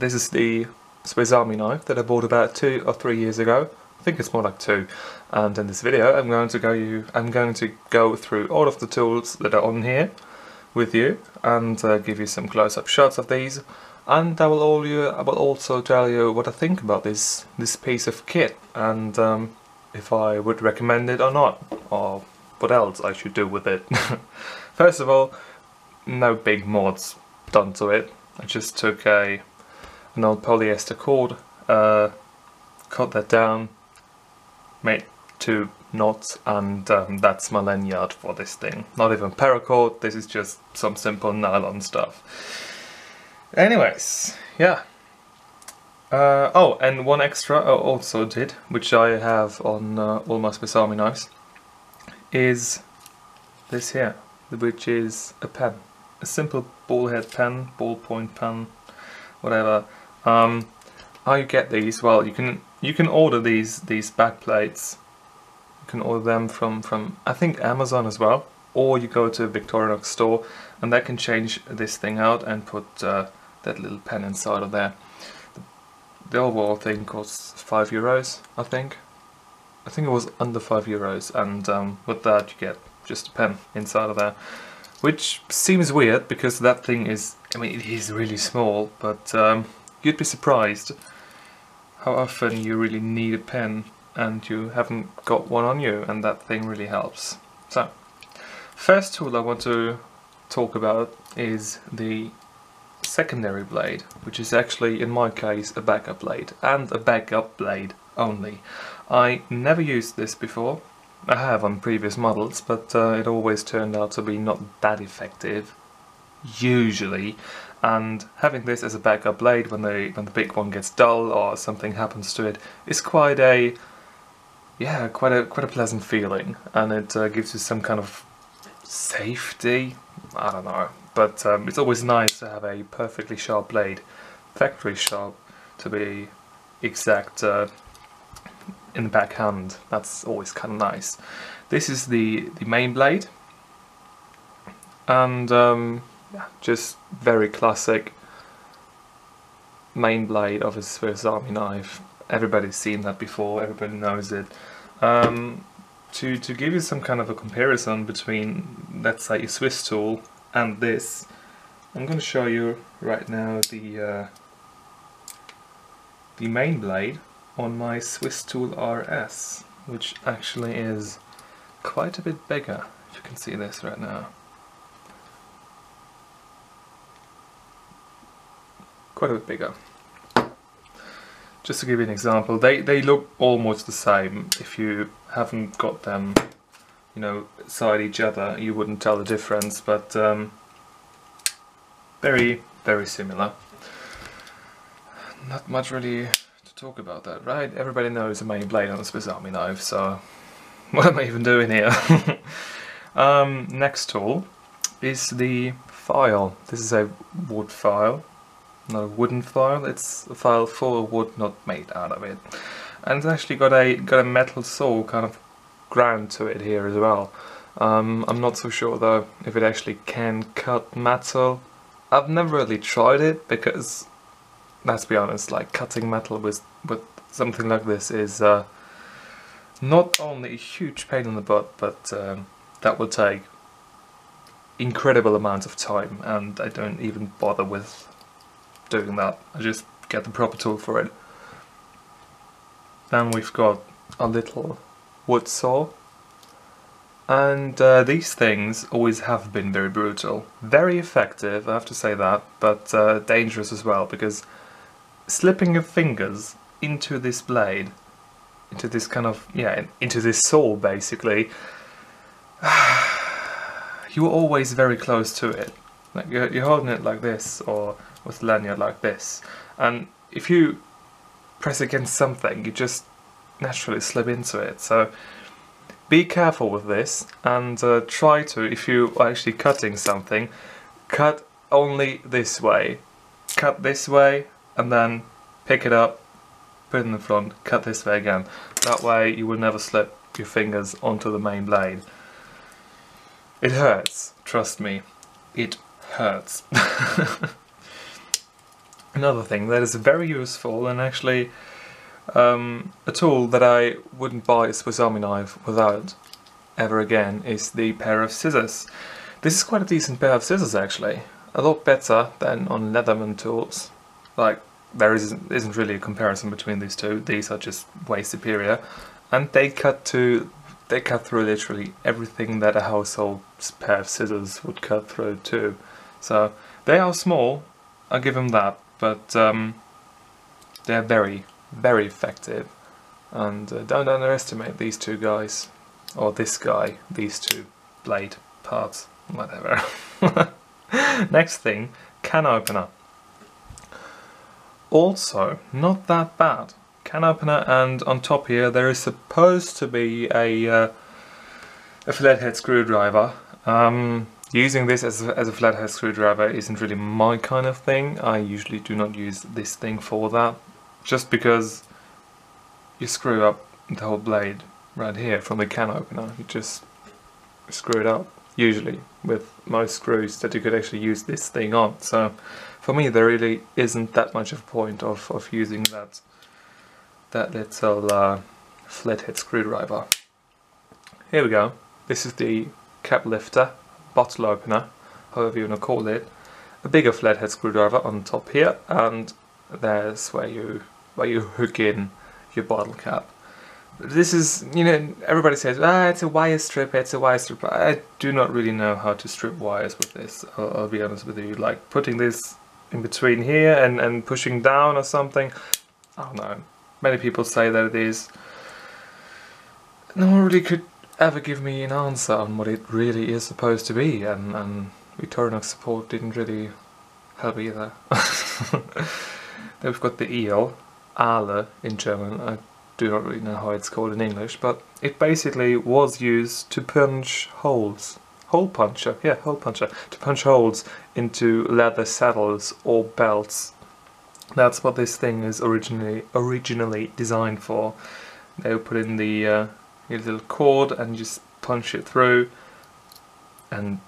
this is the Swiss Army knife that I bought about 2 or 3 years ago. I think it's more like 2. And in this video I'm going to go through all of the tools that are on here with you and give you some close-up shots of these, and I will also tell you what I think about this piece of kit, and if I would recommend it or not, or what else I should do with it. First of all, no big mods done to it. I just took an old polyester cord, cut that down, made 2 knots, and that's my lanyard for this thing. Not even paracord, this is just some simple nylon stuff. Anyways, yeah. Oh, and one extra I also did, which I have on all my Swiss Army knives, is this here, which is a pen. A simple ball head pen, ballpoint pen, whatever. How you get these? Well, you can order these back plates. You can order them from I think Amazon as well, or you go to a Victorinox store and they can change this thing out and put that little pen inside of there. The overall thing costs €5, I think. I think it was under €5, and with that you get just a pen inside of there, which seems weird because that thing is, I mean, it is really small, but you'd be surprised how often you really need a pen and you haven't got one on you, and that thing really helps. So, first tool I want to talk about is the secondary blade, which is actually, in my case, a backup blade, and a backup blade only. I never used this before. I have on previous models, but it always turned out to be not that effective, usually. And having this as a backup blade when the big one gets dull or something happens to it is quite a pleasant feeling, and it gives you some kind of safety. I don't know, but it's always nice to have a perfectly sharp blade, factory sharp to be exact, in the backhand. That's always kind of nice. This is the main blade, and yeah, just very classic main blade of a Swiss Army knife. Everybody's seen that before, everybody knows it. To give you some kind of a comparison between, let's say, a Swiss tool and this, I'm going to show you right now the main blade on my Swiss tool RS, which actually is quite a bit bigger, if you can see this right now. Quite a bit bigger. Just to give you an example, they look almost the same. If you haven't got them, you know, side each other, you wouldn't tell the difference, but very, very similar. Not much really to talk about that, right? Everybody knows the main blade on a Swiss Army knife, so what am I even doing here? Next tool is the file. This is a wood file. Not a wooden file, it's a file for wood, not made out of it. And it's actually got a metal saw kind of ground to it here as well. I'm not so sure though if it actually can cut metal. I've never really tried it because, let's be honest, like cutting metal with something like this is not only a huge pain in the butt, but that will take incredible amounts of time, and I don't even bother with doing that. I just get the proper tool for it. Then we've got a little wood saw, and these things always have been very brutal. Very effective, I have to say that, but dangerous as well, because slipping your fingers into this blade, into this kind of, yeah, into this saw basically, you're always very close to it. Like you're holding it like this, or with the lanyard like this, and if you press against something, you just naturally slip into it. So be careful with this, and try to, if you are actually cutting something, cut only this way. Cut this way, and then pick it up, put it in the front, cut this way again. That way you will never slip your fingers onto the main blade. It hurts, trust me, it hurts. Another thing that is very useful, and actually a tool that I wouldn't buy a Swiss Army knife without ever again, is the pair of scissors. This is quite a decent pair of scissors actually. A lot better than on Leatherman tools. Like, there isn't really a comparison between these two. These are just way superior. And they cut through literally everything that a household pair of scissors would cut through too. So they are small, I'll give them that, but they're very, very effective. And don't underestimate these two guys, or this guy, these two blade parts, whatever. Next thing, can opener. Also, not that bad. Can opener, and on top here there is supposed to be a flathead screwdriver. Using this as a flathead screwdriver isn't really my kind of thing. I usually do not use this thing for that, just because you screw up the whole blade right here from the can opener. You just screw it up, usually, with most screws that you could actually use this thing on. So for me there really isn't that much of a point of using that little flathead screwdriver. Here we go. This is the cap lifter, bottle opener, however you want to call it. A bigger flathead screwdriver on top here, and there's where you hook in your bottle cap. This is, you know, everybody says, it's a wire strip, it's a wire strip. I do not really know how to strip wires with this, I'll be honest with you. Like, putting this in between here and pushing down or something, I don't know. Many people say that it is. No one really could ever give me an answer on what it really is supposed to be, and Victorinox support didn't really help either. Then we've got the eel, Aale in German. I do not really know how it's called in English, but it basically was used to punch holes. Hole puncher, yeah, hole puncher. To punch holes into leather saddles or belts. That's what this thing is originally designed for. They would put in the little cord and just punch it through, and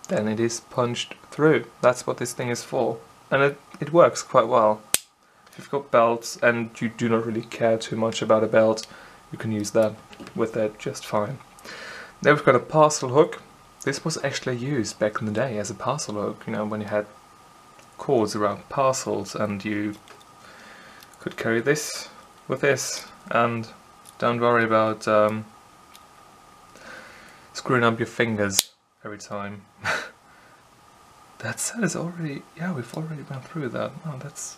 then it is punched through. That's what this thing is for, and it works quite well. If you've got belts and you do not really care too much about a belt, you can use that with it just fine. Then we've got a parcel hook. This was actually used back in the day as a parcel hook, you know, when you had cords around parcels, and you could carry this with this, and don't worry about screwing up your fingers every time. That set is already, yeah, we've already been through that. Oh, that's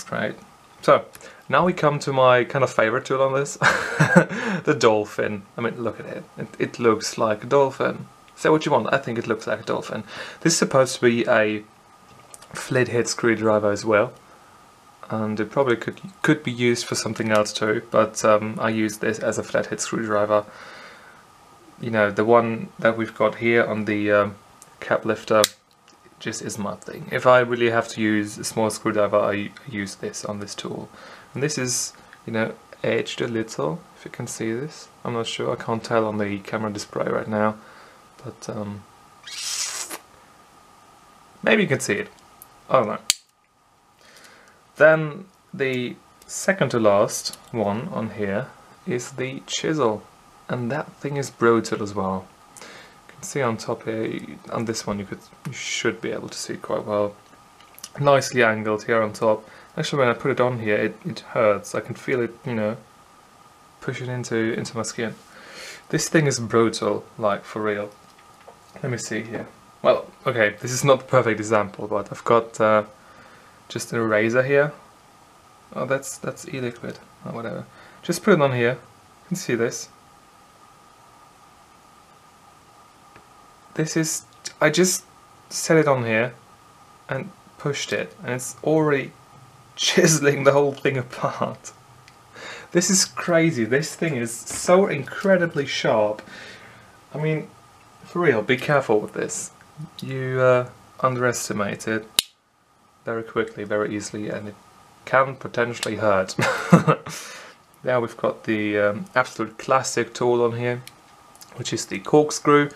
great. So now we come to my kind of favorite tool on this, the dolphin. I mean, look at it. It looks like a dolphin. Say what you want, I think it looks like a dolphin. This is supposed to be a flathead screwdriver as well, and it probably could be used for something else too, but I use this as a flathead screwdriver. You know, the one that we've got here on the cap lifter just isn't my thing. If I really have to use a small screwdriver, I use this on this tool. And this is, you know, edged a little, if you can see this. I'm not sure, I can't tell on the camera display right now, but maybe you can see it. I don't know. Then the second to last one on here is the chisel, and that thing is brutal as well. You can see on top here, on this one you should be able to see quite well. Nicely angled here on top. Actually, when I put it on here, it hurts. I can feel it, you know, pushing into my skin. This thing is brutal, like for real. Let me see here. Well, okay, this is not the perfect example, but I've got just an eraser here. Oh, that's e-liquid, or whatever. Just put it on here. You can see this. This is, I just set it on here and pushed it, and it's already chiseling the whole thing apart. This is crazy. This thing is so incredibly sharp. I mean, for real, be careful with this. You underestimate it very quickly, very easily, and it can potentially hurt. Now we've got the absolute classic tool on here, which is the corkscrew.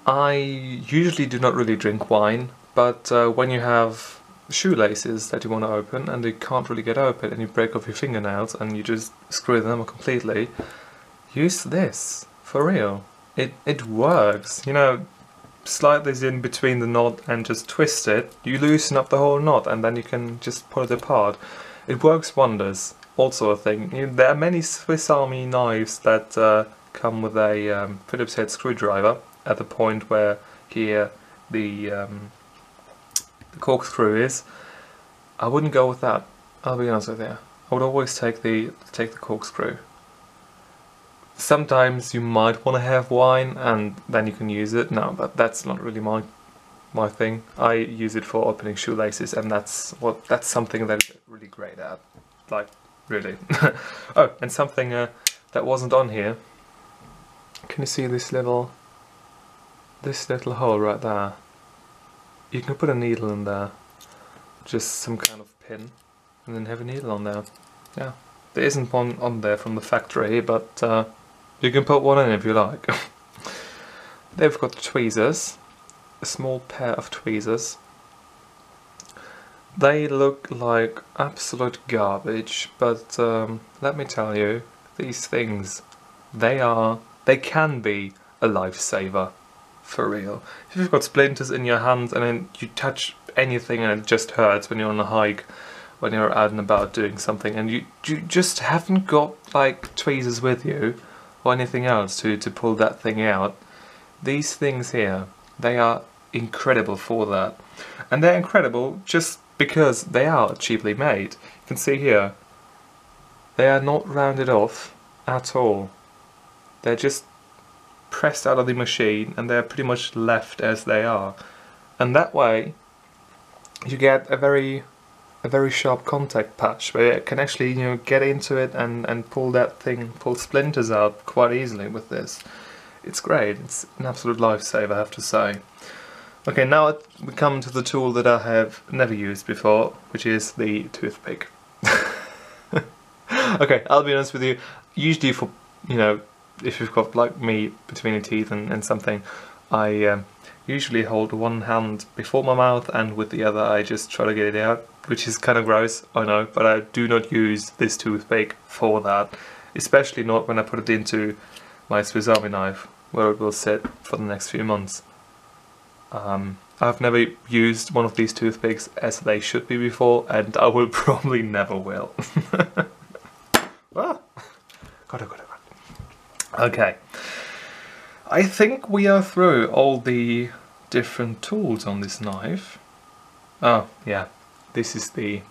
I usually do not really drink wine, but when you have shoelaces that you want to open and they can't really get open and you break off your fingernails and you just screw them up completely, use this, for real. It works, you know, slide this in between the knot and just twist it, you loosen up the whole knot and then you can just pull it apart. It works wonders. Also a thing, there are many Swiss Army knives that come with a Phillips head screwdriver at the point where here the corkscrew is. I wouldn't go with that, I'll be honest with you. I would always take the corkscrew. Sometimes you might want to have wine and then you can use it. No, but that's not really my thing. I use it for opening shoelaces and that's something that I'm really great at. Like, really. Oh, and something that wasn't on here. Can you see this little hole right there? You can put a needle in there. Just some kind of pin. And then have a needle on there. Yeah. There isn't one on there from the factory, but you can put one in if you like. They've got tweezers. A small pair of tweezers. They look like absolute garbage, but let me tell you, these things, they can be a lifesaver, for real. If you've got splinters in your hands and then you touch anything and it just hurts when you're on a hike, when you're out and about doing something, and you just haven't got like tweezers with you or anything else to pull that thing out, these things here, they are incredible for that. And they're incredible just because they are cheaply made. You can see here, they are not rounded off at all. They're just pressed out of the machine and they're pretty much left as they are. And that way you get a very sharp contact patch where it can actually, you know, get into it and pull splinters out quite easily with this. It's great, it's an absolute lifesaver, I have to say. Okay, now we come to the tool that I have never used before, which is the toothpick. Okay, I'll be honest with you, usually for, you know, if you've got like me between your teeth and something, I usually hold one hand before my mouth and with the other I just try to get it out, which is kind of gross, I know, but I do not use this toothpick for that, especially not when I put it into my Swiss Army knife, where it will sit for the next few months. I've never used one of these toothpicks as they should be before, and I will probably never will. Ah. Got it. Okay. I think we are through all the different tools on this knife. Oh, yeah. This is the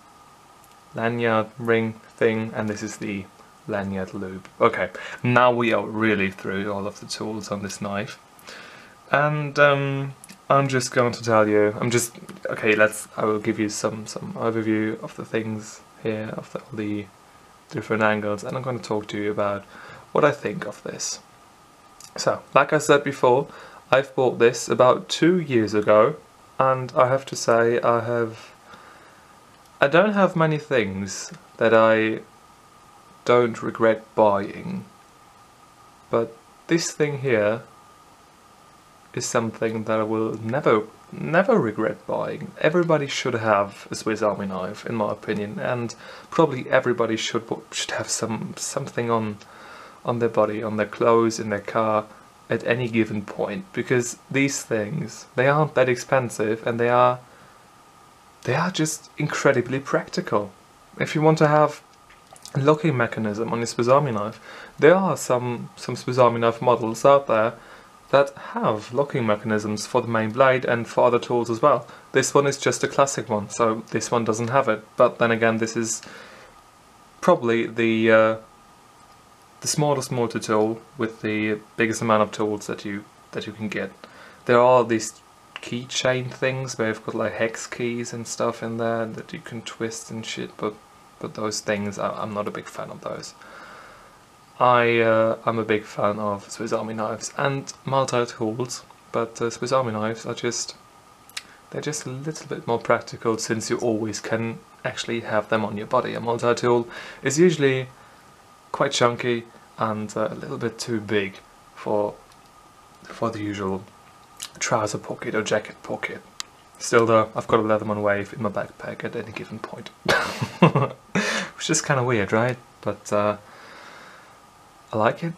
lanyard ring thing, and this is the lanyard loop. Okay, now we are really through all of the tools on this knife. And I'm just going to tell you, I will give you some overview of the things here, of all the different angles, and I'm going to talk to you about what I think of this. So, like I said before, I've bought this about 2 years ago, and I have to say I don't have many things that I don't regret buying, but this thing here is something that I will never regret buying. Everybody should have a Swiss Army knife, in my opinion, and probably everybody should have something on their body, on their clothes, in their car, at any given point, because these things, they aren't that expensive and they are just incredibly practical. If you want to have a locking mechanism on your Swiss Army knife, there are some Swiss Army knife models out there that have locking mechanisms for the main blade and for other tools as well. This one is just a classic one, so this one doesn't have it. But then again, this is probably the smallest motor tool with the biggest amount of tools that you can get. There are these keychain things where you've got like hex keys and stuff in there that you can twist and shit, but those things, I'm not a big fan of those. I'm a big fan of Swiss Army knives and multi-tools, but Swiss Army knives they're just a little bit more practical, since you always can actually have them on your body. A multi-tool is usually quite chunky and a little bit too big for the usual trouser pocket or jacket pocket. Still though, I've got a Leatherman Wave in my backpack at any given point. Which is kind of weird, right? But I like it.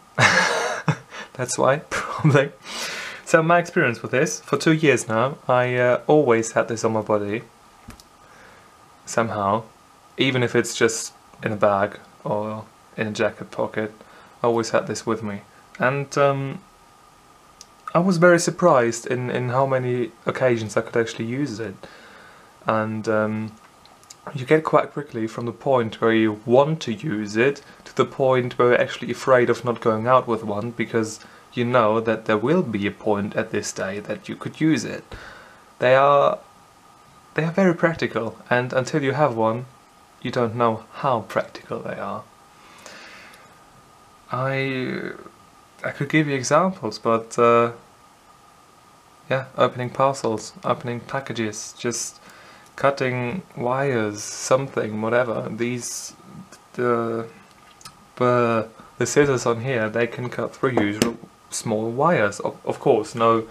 That's why, probably. So my experience with this, for 2 years now, I always had this on my body. Somehow. Even if it's just in a bag or in a jacket pocket, I always had this with me. And I was very surprised in how many occasions I could actually use it. And you get quite quickly from the point where you want to use it to the point where you're actually afraid of not going out with one, because you know that there will be a point at this day that you could use it. They are very practical, and until you have one, you don't know how practical they are. I could give you examples, but yeah, opening parcels, opening packages, just cutting wires, something, whatever. The scissors on here, they can cut through usual small wires. Of course, no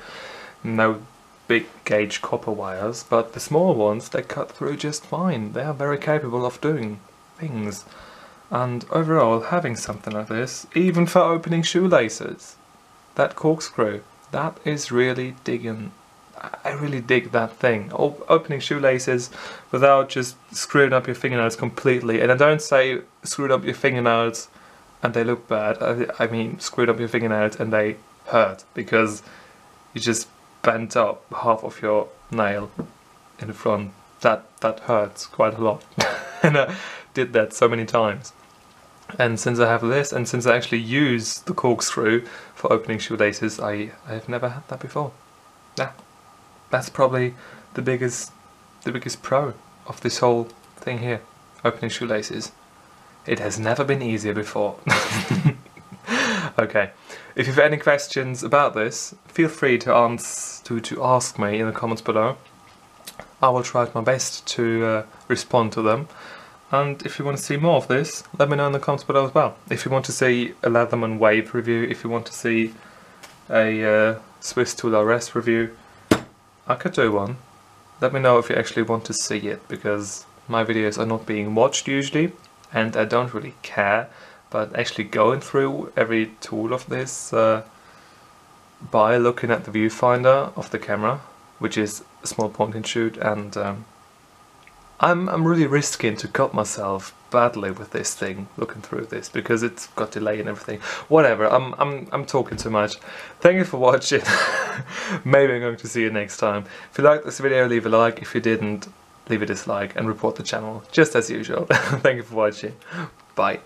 big gauge copper wires, but the small ones, they cut through just fine. They are very capable of doing things. And overall, having something like this, even for opening shoelaces, that corkscrew, that is really digging. I really dig that thing. Opening shoelaces without just screwing up your fingernails completely. And I don't say screwed up your fingernails and they look bad. I mean screwed up your fingernails and they hurt, because you just bent up half of your nail in the front. That hurts quite a lot. And I did that so many times. And since I have this, and since I actually use the corkscrew for opening shoelaces, I have never had that before. Yeah, that's probably the biggest pro of this whole thing here, opening shoelaces. It has never been easier before. Okay, if you have any questions about this, feel free to ask me in the comments below. I will try my best to respond to them. And if you want to see more of this, let me know in the comments below as well. If you want to see a Leatherman Wave review, if you want to see a Swiss Tool RS review, I could do one. Let me know if you actually want to see it, because my videos are not being watched usually, and I don't really care. But actually going through every tool of this by looking at the viewfinder of the camera, which is a small point and shoot, and I'm really risking to cut myself badly with this thing, looking through this, because it's got delay and everything. Whatever, I'm talking too much. Thank you for watching. Maybe I'm going to see you next time. If you liked this video, leave a like. If you didn't, leave a dislike and report the channel, just as usual. Thank you for watching. Bye.